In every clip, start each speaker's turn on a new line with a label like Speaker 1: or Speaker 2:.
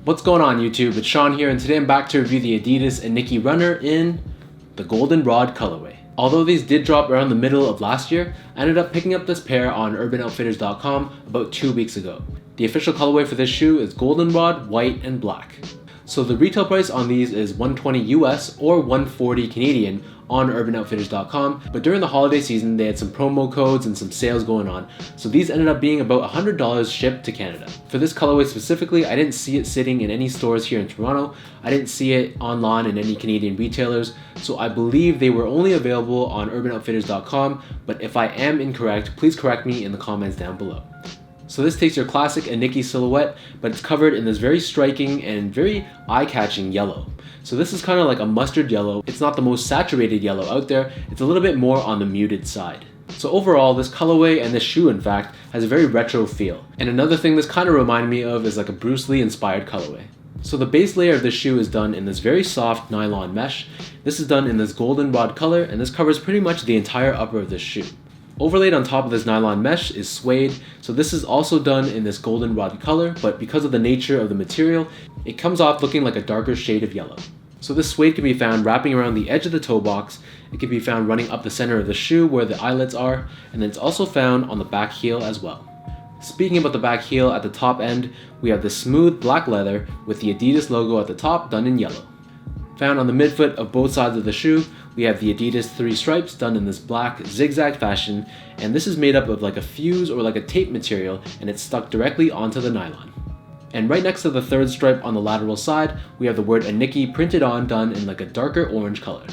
Speaker 1: What's going on YouTube? It's Sean here, and today I'm back to review the Adidas Iniki runner in the Goldenrod colorway. Although these did drop around the middle of last year, I ended up picking up this pair on UrbanOutfitters.com about 2 weeks ago. The official colorway for this shoe is Goldenrod, white, and black. So the retail price on these is $120 US or $140 Canadian on UrbanOutfitters.com, but during the holiday season they had some promo codes and some sales going on, so these ended up being about $100 shipped to Canada. For this colorway specifically, I didn't see it sitting in any stores here in Toronto, I didn't see it online in any Canadian retailers, so I believe they were only available on UrbanOutfitters.com, but if I am incorrect, please correct me in the comments down below. So this takes your classic Iniki silhouette, but it's covered in this very striking and very eye-catching yellow. So this is kind of like a mustard yellow. It's not the most saturated yellow out there, it's a little bit more on the muted side. So overall, this colorway and this shoe in fact has a very retro feel. And another thing this kind of reminded me of is like a Bruce Lee inspired colorway. So the base layer of this shoe is done in this very soft nylon mesh. This is done in this goldenrod color, and this covers pretty much the entire upper of this shoe. Overlaid on top of this nylon mesh is suede, so this is also done in this goldenrod color, but because of the nature of the material, it comes off looking like a darker shade of yellow. So this suede can be found wrapping around the edge of the toe box, it can be found running up the center of the shoe where the eyelets are, and then it's also found on the back heel as well. Speaking about the back heel, at the top end, we have the smooth black leather with the Adidas logo at the top done in yellow. Found on the midfoot of both sides of the shoe, we have the Adidas 3 stripes done in this black zigzag fashion, and this is made up of like a fuse or like a tape material, and it's stuck directly onto the nylon. And right next to the third stripe on the lateral side, we have the word Iniki printed on, done in like a darker orange color.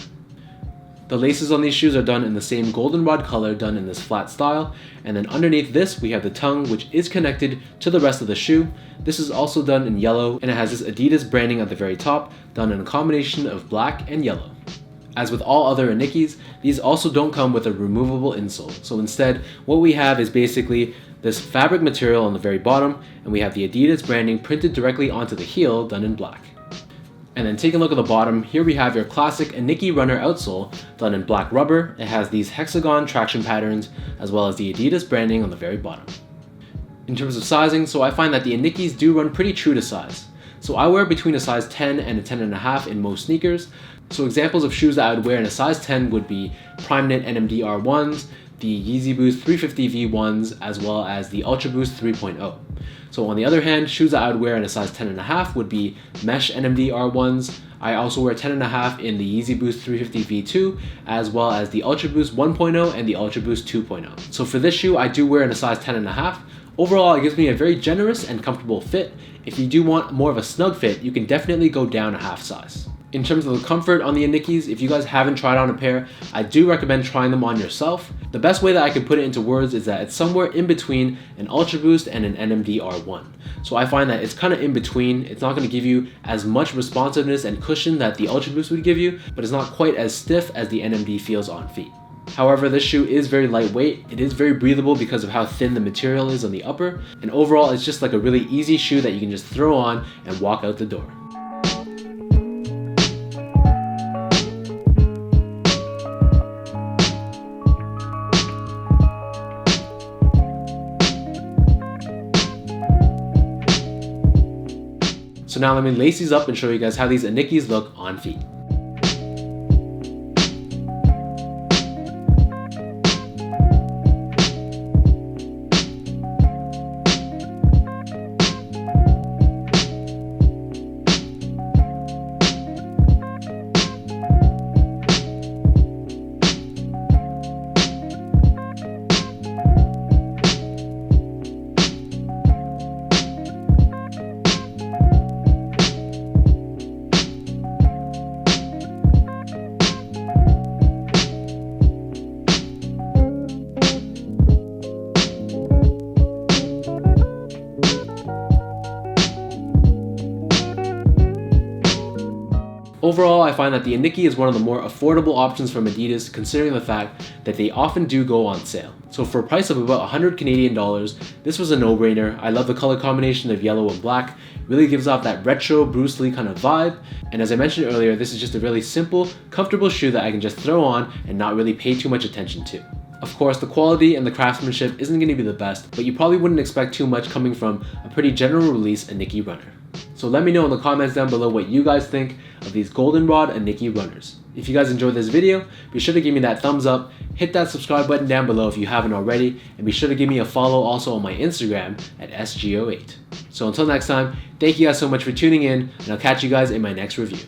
Speaker 1: The laces on these shoes are done in the same goldenrod color, done in this flat style, and then underneath this we have the tongue, which is connected to the rest of the shoe. This is also done in yellow, and it has this Adidas branding at the very top, done in a combination of black and yellow. As with all other Inikis, these also don't come with a removable insole, so instead what we have is basically this fabric material on the very bottom, and we have the Adidas branding printed directly onto the heel, done in black. And then taking a look at the bottom, here we have your classic Iniki runner outsole done in black rubber. It has these hexagon traction patterns as well as the Adidas branding on the very bottom. In terms of sizing, so I find that the Inikis do run pretty true to size. So I wear between a size 10 and a 10.5 in most sneakers. So examples of shoes that I would wear in a size 10 would be PrimeKnit NMD R1s, the Yeezy Boost 350 V1s, as well as the Ultra Boost 3.0. So on the other hand, shoes that I would wear in a size 10.5 would be Mesh NMD R1s. I also wear 10.5 in the Yeezy Boost 350 V2, as well as the Ultra Boost 1.0 and the Ultra Boost 2.0. So for this shoe, I do wear in a size 10.5. Overall, it gives me a very generous and comfortable fit. If you do want more of a snug fit, you can definitely go down a half size. In terms of the comfort on the Inikis, if you guys haven't tried on a pair, I do recommend trying them on yourself. The best way that I can put it into words is that it's somewhere in between an Ultra Boost and an NMD R1. So I find that it's kind of in between. It's not going to give you as much responsiveness and cushion that the Ultra Boost would give you, but it's not quite as stiff as the NMD feels on feet. However, this shoe is very lightweight, it is very breathable because of how thin the material is on the upper, and overall it's just like a really easy shoe that you can just throw on and walk out the door. So now let me lace these up and show you guys how these Inikis look on feet. Overall, I find that the Iniki is one of the more affordable options from Adidas, considering the fact that they often do go on sale. So for a price of about 100 Canadian dollars, this was a no-brainer. I love the color combination of yellow and black. Really gives off that retro Bruce Lee kind of vibe. And as I mentioned earlier, this is just a really simple, comfortable shoe that I can just throw on and not really pay too much attention to. Of course, the quality and the craftsmanship isn't going to be the best, but you probably wouldn't expect too much coming from a pretty general release Iniki runner. So let me know in the comments down below what you guys think of these Goldenrod Iniki runners. If you guys enjoyed this video, be sure to give me that thumbs up, hit that subscribe button down below if you haven't already, and be sure to give me a follow also on my Instagram at SGO8. So until next time, thank you guys so much for tuning in, and I'll catch you guys in my next review.